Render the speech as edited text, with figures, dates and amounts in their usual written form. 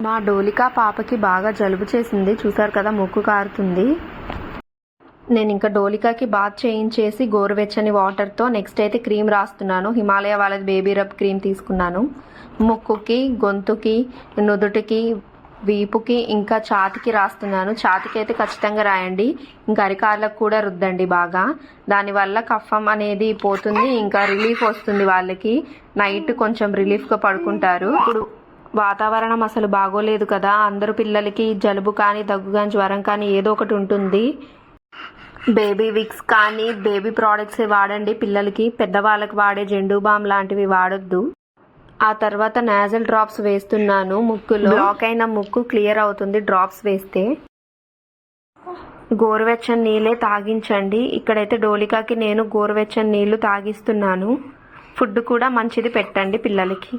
మా డోలికా పాపకి బాగా జలుబు చేసింది, చూసారు కదా ముక్కు కారుతుంది. నేను ఇంకా డోలికాకి బాత్ చేయించేసి గోరువెచ్చని వాటర్తో నెక్స్ట్ అయితే క్రీమ్ రాస్తున్నాను. హిమాలయ వాళ్ళది బేబీ రబ్ క్రీమ్ తీసుకున్నాను. ముక్కుకి, గొంతుకి, నుదుటికి, వీపుకి ఇంకా ఛాతికి రాస్తున్నాను. ఛాతికి అయితే ఖచ్చితంగా రాయండి. ఇంకా అరికాళ్ళకు కూడా రుద్దండి బాగా. దానివల్ల కఫం అనేది పోతుంది, ఇంకా రిలీఫ్ వస్తుంది. వాళ్ళకి నైట్ కొంచెం రిలీఫ్గా పడుకుంటారు. ఇప్పుడు వాతావరణం అసలు బాగోలేదు కదా, అందరూ పిల్లలకి జలుబు కానీ దగ్గు కానీ జ్వరం కానీ ఏదో ఒకటి ఉంటుంది. బేబీ విక్స్ కానీ బేబీ ప్రోడక్ట్స్ వాడండి పిల్లలకి. పెద్దవాళ్ళకి వాడే జెండు బామ్ లాంటివి వాడొద్దు. ఆ తర్వాత నాజల్ డ్రాప్స్ వేస్తున్నాను ముక్కులో. బ్లాక్ అయిన ముక్కు క్లియర్ అవుతుంది డ్రాప్స్ వేస్తే. గోరువెచ్చని నీళ్ళే తాగించండి. ఇక్కడైతే డోలికాకి నేను గోరువెచ్చని నీళ్లు తాగిస్తున్నాను. ఫుడ్ కూడా మంచిది పెట్టండి పిల్లలకి.